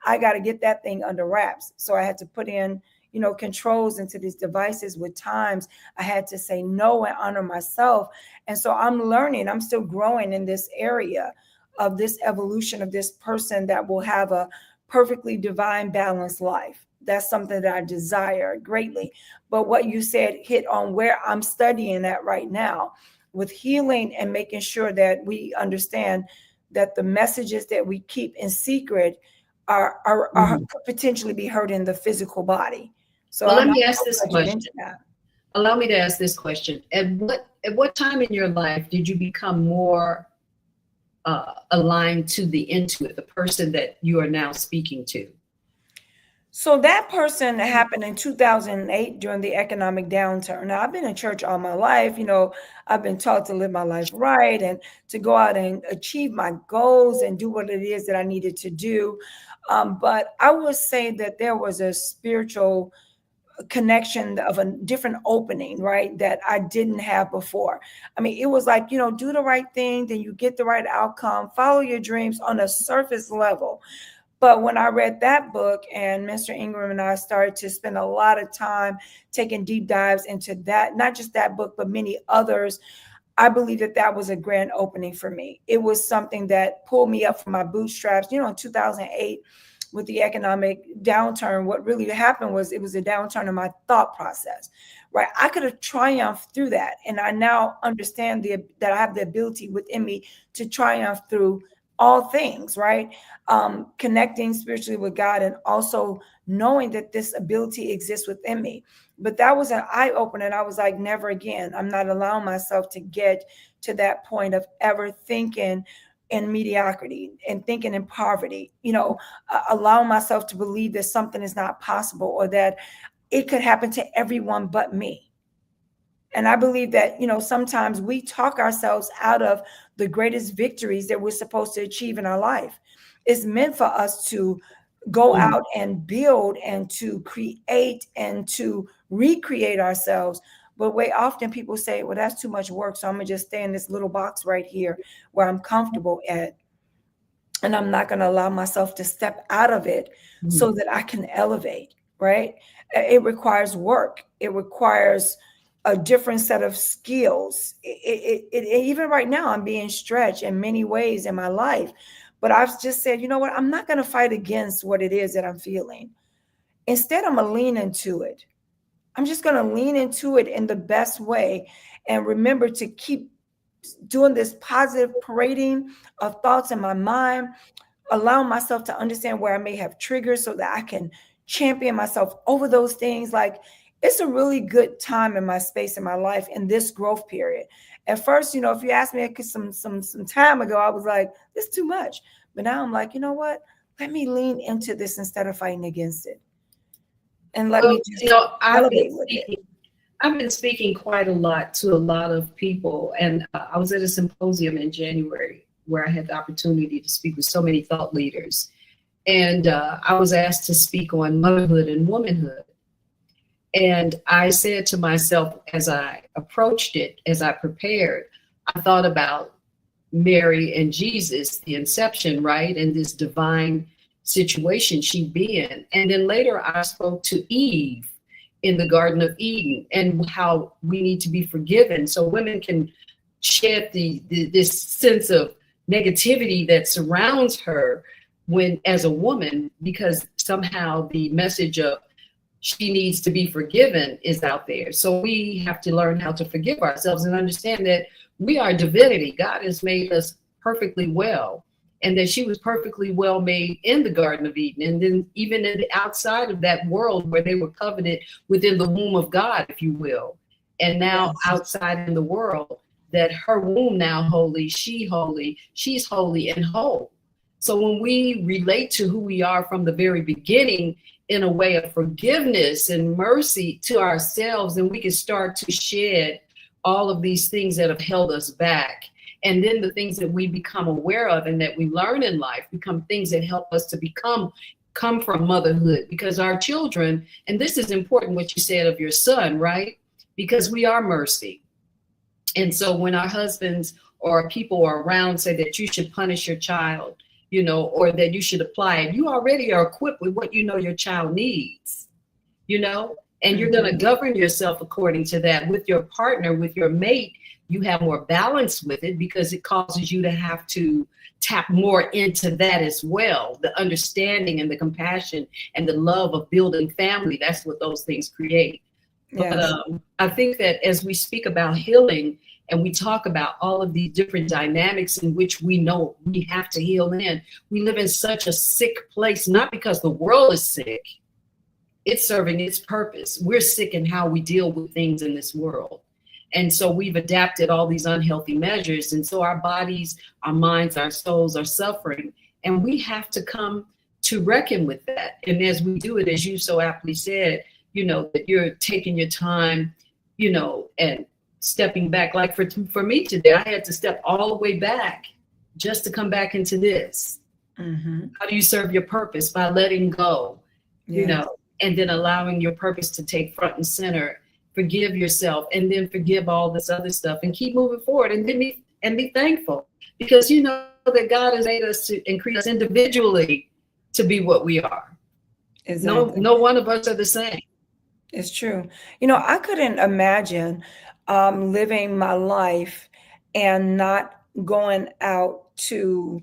I got to get that thing under wraps. So I had to put in, controls into these devices. With times I had to say no and honor myself. And so I'm learning, I'm still growing in this area of this evolution of this person that will have a perfectly divine balanced life. That's something that I desire greatly. But what you said hit on where I'm studying at right now with healing, and making sure that we understand that the messages that we keep in secret are could potentially be heard in the physical body. So well, let me ask this question. Allow me to ask this question. At what time in your life did you become more aligned to the intuit, the person that you are now speaking to? So that person happened in 2008 during the economic downturn. Now, I've been in church all my life. I've been taught to live my life right and to go out and achieve my goals and do what it is that I needed to do. But I would say that there was a spiritual connection of a different opening, right, that I didn't have before. I mean, it was like, do the right thing, then you get the right outcome, follow your dreams on a surface level. But when I read that book, and Mr. Ingram and I started to spend a lot of time taking deep dives into that, not just that book, but many others, I believe that that was a grand opening for me. It was something that pulled me up from my bootstraps. In 2008, with the economic downturn, what really happened was it was a downturn in my thought process, right? I could have triumphed through that. And I now understand that I have the ability within me to triumph through all things, right? Connecting spiritually with God, and also knowing that this ability exists within me. But that was an eye opener. And I was like, never again. I'm not allowing myself to get to that point of ever thinking in mediocrity and thinking in poverty, allowing myself to believe that something is not possible, or that it could happen to everyone but me. And I believe that, sometimes we talk ourselves out of the greatest victories that we're supposed to achieve in our life. It's meant for us to go out and build and to create and to recreate ourselves. But way often people say, well, that's too much work, so I'm going to just stay in this little box right here where I'm comfortable at. And I'm not going to allow myself to step out of it so that I can elevate, right? It requires work. It requires a different set of skills. Even right now, I'm being stretched in many ways in my life. But I've just said, you know what? I'm not going to fight against what it is that I'm feeling. Instead, I'm going to lean into it. I'm just going to lean into it in the best way, and remember to keep doing this positive parading of thoughts in my mind, allowing myself to understand where I may have triggers so that I can champion myself over those things. Like, it's a really good time in my space in my life in this growth period. At first, if you asked me some time ago, I was like, this is too much. But now I'm like, you know what? Let me lean into this instead of fighting against it. And let me just elevate with it. I've been speaking quite a lot to a lot of people, and I was at a symposium in January where I had the opportunity to speak with so many thought leaders. And I was asked to speak on motherhood and womanhood. And I said to myself, as I approached it, as I prepared, I thought about Mary and Jesus, the inception, right? And this divine situation she'd be in. And then later I spoke to Eve in the Garden of Eden, and how we need to be forgiven so women can shed this sense of negativity that surrounds her when, as a woman, because somehow the message of she needs to be forgiven is out there. So we have to learn how to forgive ourselves and understand that we are divinity. God has made us perfectly well, and that she was perfectly well made in the Garden of Eden. And then even in the outside of that world where they were covenanted within the womb of God, if you will. And now outside in the world, that her womb now holy, she's holy and whole. So when we relate to who we are from the very beginning in a way of forgiveness and mercy to ourselves, then we can start to shed all of these things that have held us back. And then the things that we become aware of and that we learn in life become things that help us to come from motherhood, because our children, and this is important what you said of your son, right? Because we are mercy. And so when our husbands or people are around say that you should punish your child, or that you should apply it, you already are equipped with what your child needs, and you're going to govern yourself according to that. With your partner, with your mate, you have more balance with it, because it causes you to have to tap more into that as well. The understanding and the compassion and the love of building family, that's what those things create. Yes. But I think that as we speak about healing and we talk about all of these different dynamics in which we know we have to heal in, we live in such a sick place, not because the world is sick, it's serving its purpose. We're sick in how we deal with things in this world. And so we've adapted all these unhealthy measures. And so our bodies, our minds, our souls are suffering. And we have to come to reckon with that. And as we do it, as you so aptly said, that you're taking your time, and stepping back. Like for me today, I had to step all the way back just to come back into this. Mm-hmm. How do you serve your purpose? By letting go, and then allowing your purpose to take front and center. Forgive yourself, and then forgive all this other stuff, and keep moving forward, and then be thankful, because that God has made us to increase us individually to be what we are. Exactly. No one of us are the same. It's true. I couldn't imagine living my life and not going out to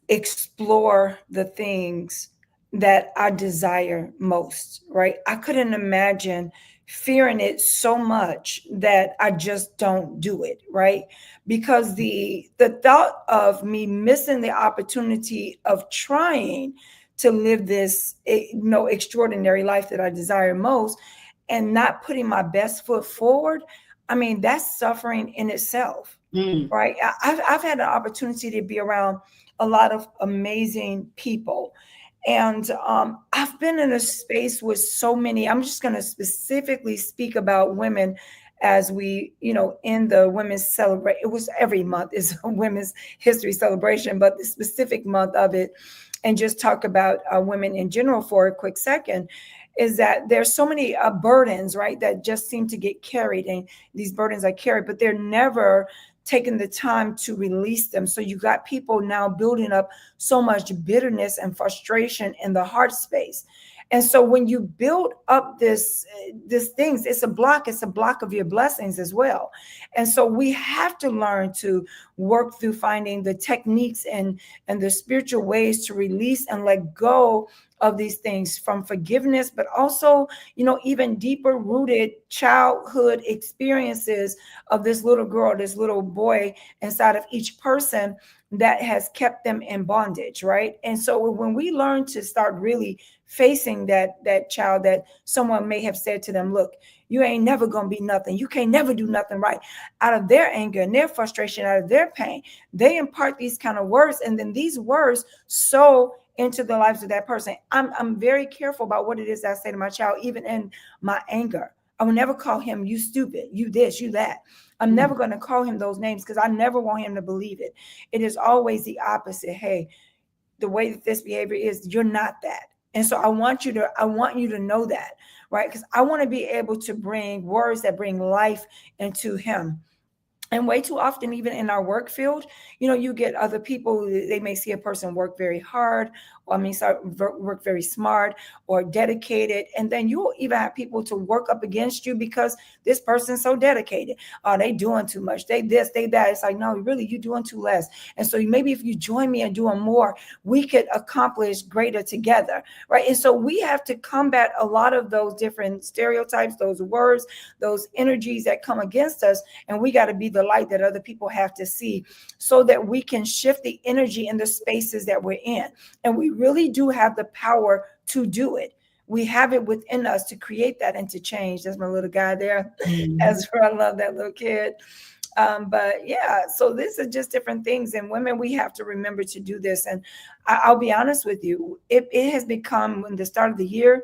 explore the things that I desire most, right? I couldn't imagine fearing it so much that I just don't do it, right? Because the thought of me missing the opportunity of trying to live this extraordinary life that I desire most and not putting my best foot forward, I mean, that's suffering in itself, right? I've had an opportunity to be around a lot of amazing people. And I've been in a space with so many. I'm just going to specifically speak about women as we, in the women's celebrate. It was every month is a women's history celebration, but the specific month of it, and just talk about women in general for a quick second, is that there's so many burdens, right, that just seem to get carried, and these burdens are carried, but they're never taking the time to release them. So you got people now building up so much bitterness and frustration in the heart space. And so when you build up this things, it's a block of your blessings as well. And so we have to learn to work through finding the techniques and the spiritual ways to release and let go of these things, from forgiveness, but also, even deeper rooted childhood experiences of this little girl, this little boy inside of each person that has kept them in bondage, right? And so when we learn to start really facing that child that someone may have said to them, look, you ain't never gonna be nothing, you can't never do nothing right, out of their anger and their frustration, out of their pain, they impart these kind of words, and then these words sow into the lives of that person. I'm very careful about what it is I say to my child, even in my anger. I will never call him you stupid, you this, you that. I'm never going to call him those names, because I never want him to believe it. It is always the opposite. Hey, the way that this behavior is, you're not that. And so I want you to know that, right? Because I want to be able to bring words that bring life into him. And way too often, even in our work field, you get other people, they may see a person work very hard or work very smart or dedicated. And then you'll even have people to work up against you because this person's so dedicated. Oh, they doing too much. They this, they that. It's like, no, really, you doing too less. And so maybe if you join me in doing more, we could accomplish greater together, right? And so we have to combat a lot of those different stereotypes, those words, those energies that come against us. And we got to be the light that other people have to see so that we can shift the energy in the spaces that we're in. And we really do have the power to do it. We have it within us to create that and to change. That's my little guy there. As for I love that little kid. But yeah, so this is just different things. And women, we have to remember to do this. And I'll be honest with you, it has become, when the start of the year,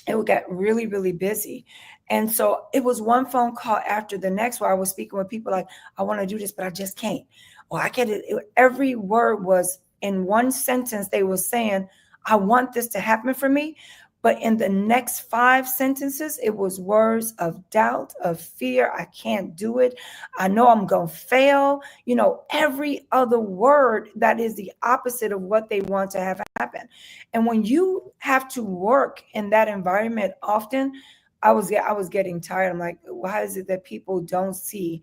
it got really, really busy. And so it was one phone call after the next where I was speaking with people like, I want to do this, but I just can't. Well, I get it. Every word was in one sentence. They were saying, I want this to happen for me. But in the next 5 sentences, it was words of doubt, of fear. I can't do it. I know I'm going to fail. You know, every other word that is the opposite of what they want to have happen. And when you have to work in that environment often, I was getting tired. I'm like, why is it that people don't see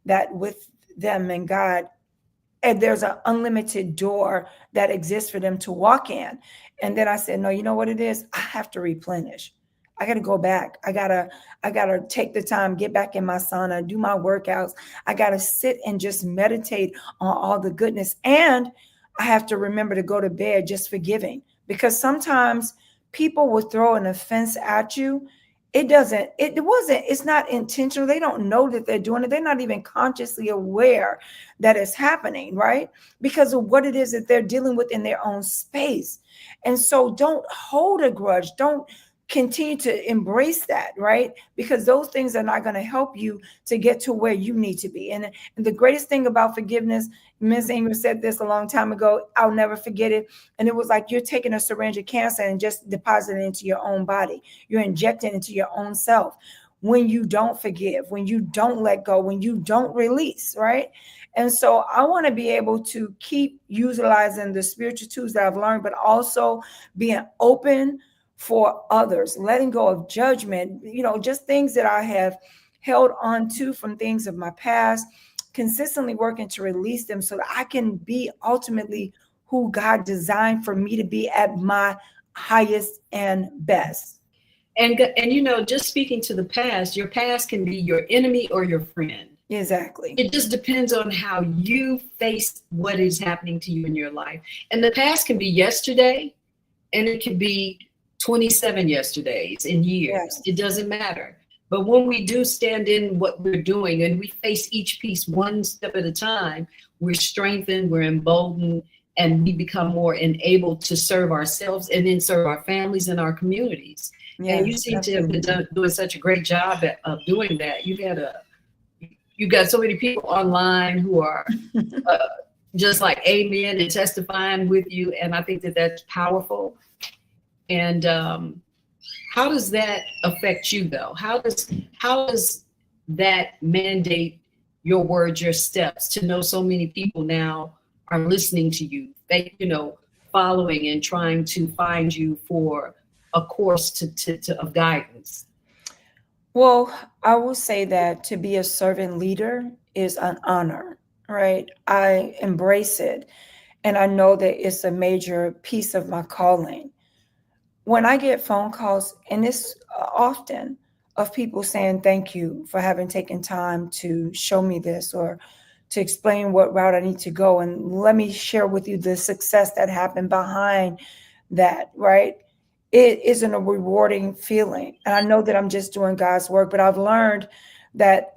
that with them and God, and there's an unlimited door that exists for them to walk in? And then I said, no, you know what it is? I have to replenish. I got to go back. I gotta take the time, get back in my sauna, do my workouts. I got to sit and just meditate on all the goodness. And I have to remember to go to bed just forgiving, because sometimes people will throw an offense at you. It's not intentional. They don't know that they're doing it. They're not even consciously aware that it's happening, right? Because of what it is that they're dealing with in their own space. And so don't hold a grudge. Don't continue to embrace that, right? Because those things are not going to help you to get to where you need to be. And the greatest thing about forgiveness, Ms. Ingram said this a long time ago, I'll never forget it. And it was like you're taking a syringe of cancer and just depositing it into your own body. You're injecting into your own self. When you don't forgive, when you don't let go, when you don't release, right? And so I want to be able to keep utilizing the spiritual tools that I've learned, but also being open for others, letting go of judgment, just things that I have held on to from things of my past, consistently working to release them so that I can be ultimately who God designed for me to be at my highest and best. And just speaking to the past, your past can be your enemy or your friend. Exactly. It just depends on how you face what is happening to you in your life. And the past can be yesterday, and it can be 27 yesterdays in years. Yes. It doesn't matter. But when we do stand in what we're doing and we face each piece one step at a time, we're strengthened, we're emboldened, and we become more enabled to serve ourselves and then serve our families and our communities. Yeah, and you seem to have been doing such a great job of doing that. You've got so many people online who are just like amen and testifying with you. And I think that that's powerful. And how does that affect you, though? How does that mandate your words, your steps, to know so many people now are listening to you, they, following and trying to find you for a course of guidance? Well, I will say that to be a servant leader is an honor, right? I embrace it. And I know that it's a major piece of my calling. When I get phone calls, and it's often, of people saying, thank you for having taken time to show me this or to explain what route I need to go. And let me share with you the success that happened behind that, right? It isn't a rewarding feeling. And I know that I'm just doing God's work, but I've learned that,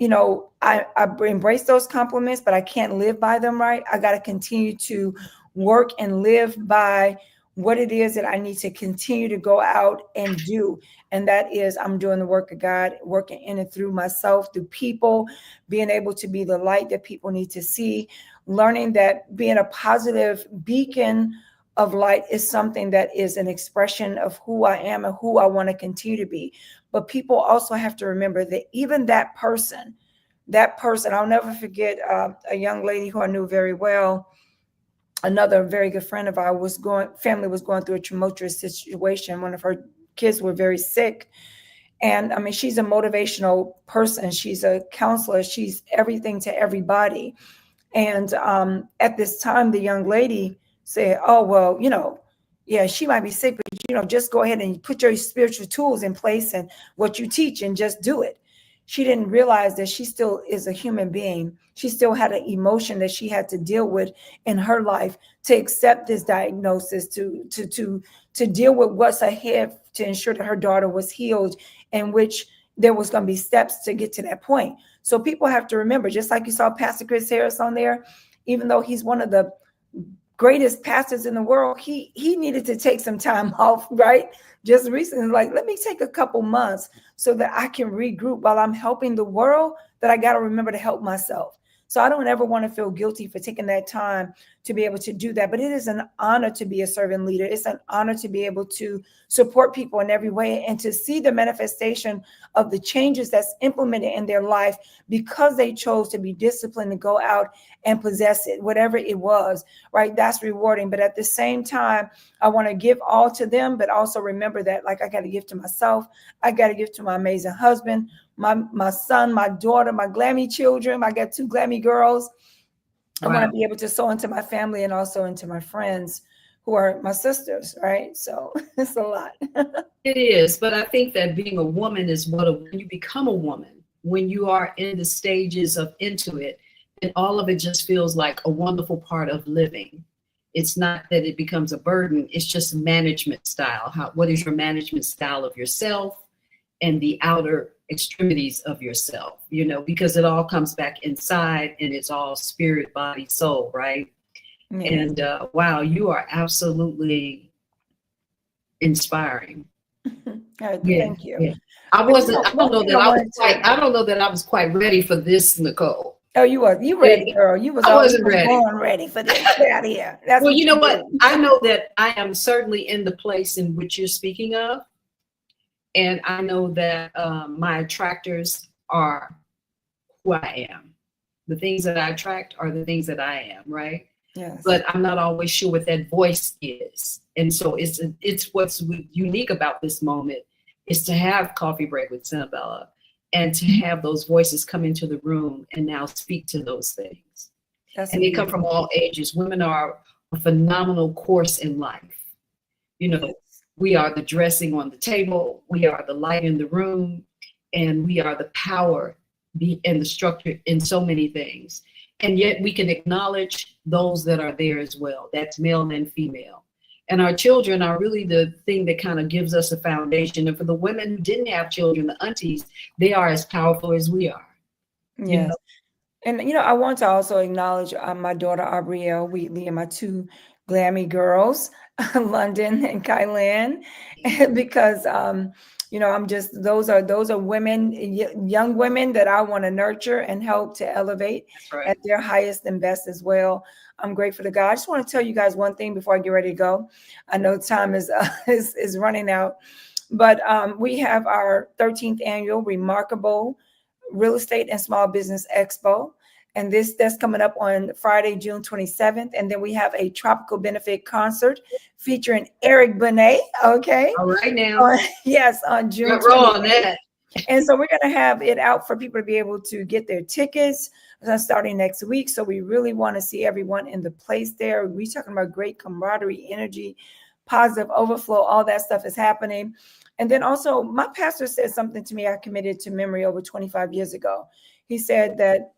I embrace those compliments, but I can't live by them, right? I got to continue to work and live by what it is that I need to continue to go out and do. And that is, I'm doing the work of God, working in and through myself, through people, being able to be the light that people need to see, learning that being a positive beacon of light is something that is an expression of who I am and who I want to continue to be. But people also have to remember that even that person, I'll never forget a young lady who I knew very well. another very good friend of ours family was going through a tumultuous situation. One of her kids were very sick. And I mean, she's a motivational person. She's a counselor. She's everything to everybody. And at this time, the young lady said, "Oh, well, yeah, she might be sick, but just go ahead and put your spiritual tools in place and what you teach and just do it." She didn't realize that she still is a human being. She still had an emotion that she had to deal with in her life to accept this diagnosis, to deal with what's ahead, to ensure that her daughter was healed, in which there was going to be steps to get to that point. So people have to remember, just like you saw Pastor Chris Harris on there, even though he's one of the greatest pastors in the world, he needed to take some time off, right? Just recently, like, let me take a couple months so that I can regroup while I'm helping the world, that I got to remember to help myself. So I don't ever want to feel guilty for taking that time to be able to do that. But it is an honor to be a servant leader. It's an honor to be able to support people in every way and to see the manifestation of the changes that's implemented in their life because they chose to be disciplined to go out and possess it, whatever it was, right? That's rewarding. But at the same time, I want to give all to them, but also remember that, like, I got to give to myself. I got to give to my amazing husband, my son, my daughter, my glammy children. I got 2 glammy girls. I want to be able to sow into my family and also into my friends who are my sisters, right? So it's a lot. It is, but I think that being a woman is when you become a woman, when you are in the stages of into it, and all of it just feels like a wonderful part of living. It's not that it becomes a burden. It's just management style. What is your management style of yourself and the outer extremities of yourself, because it all comes back inside and it's all spirit, body, soul, right? Yeah. And wow, you are absolutely inspiring. Thank you. Yeah. I don't know that I was quite ready for this, Nicole. Oh, you ready, girl. I wasn't ready. Born ready for this. Get out of here. Well, you know what? I know that I am certainly in the place in which you're speaking of. And I know that my attractors are who I am. The things that I attract are the things that I am, right? Yes. But I'm not always sure what that voice is. And so it's what's unique about this moment is to have Coffee Break with Senabella and to have those voices come into the room and now speak to those things. And they come from all ages. Women are a phenomenal course in life. We are the dressing on the table, we are the light in the room, and we are the power and the structure in so many things. And yet we can acknowledge those that are there as well. That's male and female. And our children are really the thing that kind of gives us a foundation. And for the women who didn't have children, the aunties, they are as powerful as we are. Yes. And, I want to also acknowledge my daughter, Abrielle Wheatley, and my 2 glammy girls, London and Kylan, because, I'm just, those are women, young women that I want to nurture and help to elevate at their highest and best as well. I'm grateful to God. I just want to tell you guys one thing before I get ready to go. I know time is running out, but we have our 13th annual Remarkable Real Estate and Small Business Expo. And that's coming up on Friday, June 27th. And then we have a tropical benefit concert featuring Eric Benet. Okay. All right now. Yes, on June 27th. And so we're going to have it out for people to be able to get their tickets starting next week. So we really want to see everyone in the place there. We're talking about great camaraderie, energy, positive overflow. All that stuff is happening. And then also my pastor said something to me I committed to memory over 25 years ago. He said that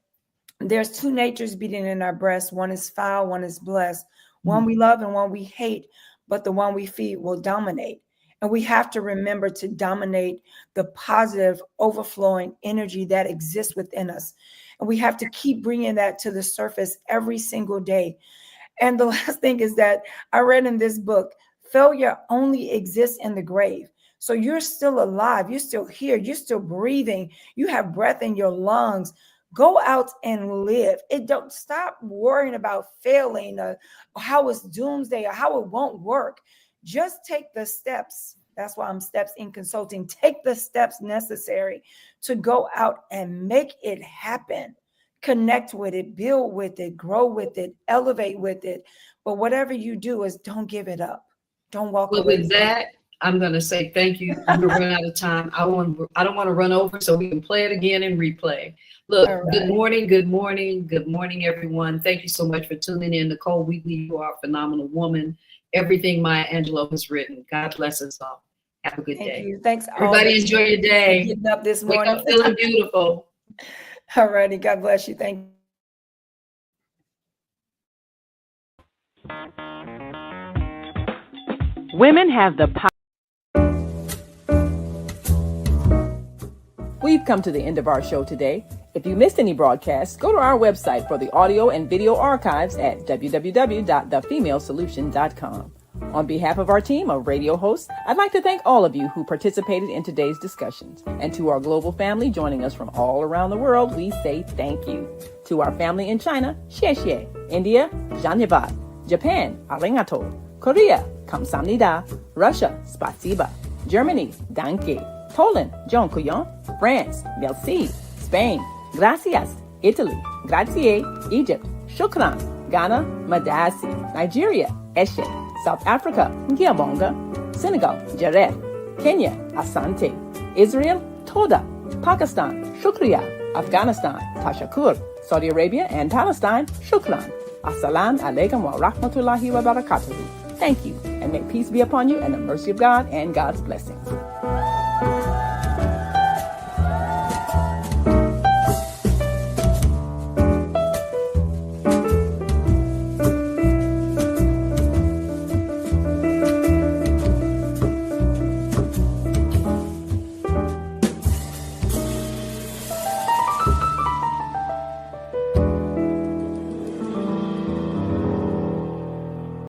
there's 2 natures beating in our breasts. One is foul, one is blessed. One we love and one we hate, but the one we feed will dominate. And we have to remember to dominate the positive overflowing energy that exists within us. And we have to keep bringing that to the surface every single day. And the last thing is that I read in this book, failure only exists in the grave. So you're still alive. You're still here. You're still breathing. You have breath in your lungs. Go out and live. Don't stop worrying about failing or how it's doomsday or how it won't work. Just take the steps. That's why I'm Steps in Consulting. Take the steps necessary to go out and make it happen. connect with it, build with it, grow with it, elevate with it. But whatever you do is don't give it up. Don't walk Well, away. with that, I'm going to say thank you. We're running out of time. I don't want to run over, so we can play it again and replay. Look, All right. good morning, good morning, good morning, everyone. Thank you so much for tuning in. Nicole Wheatley, you are a phenomenal woman. Everything Maya Angelou has written. God bless us all. Have a good Thank day. you. Thanks. Everybody enjoy your day. Getting up this Wake morning. up feeling beautiful. All righty. God bless you. Thank you. Women have the power. We've come to the end of our show today. If you missed any broadcasts, go to our website for the audio and video archives at www.thefemalesolution.com. On behalf of our team of radio hosts, I'd like to thank all of you who participated in today's discussions. And to our global family joining us from all around the world, we say thank you. To our family in China, xie xie. India, zhanyavad. Japan, arigato. Korea, kamsamnida. Russia, spasiba. Germany, danke. Poland, dziękuję. France, merci. Spain, gracias. Italy, grazie. Egypt, shukran. Ghana, madasi. Nigeria, eshe. South Africa, ngiyabonga. Senegal, jareh. Kenya, asante. Israel, toda. Pakistan, shukriya. Afghanistan, tashakur. Saudi Arabia and Palestine, shukran. Assalamu alaikum wa rahmatullahi wa barakatuhu. Thank you, and may peace be upon you and the mercy of God and God's blessings.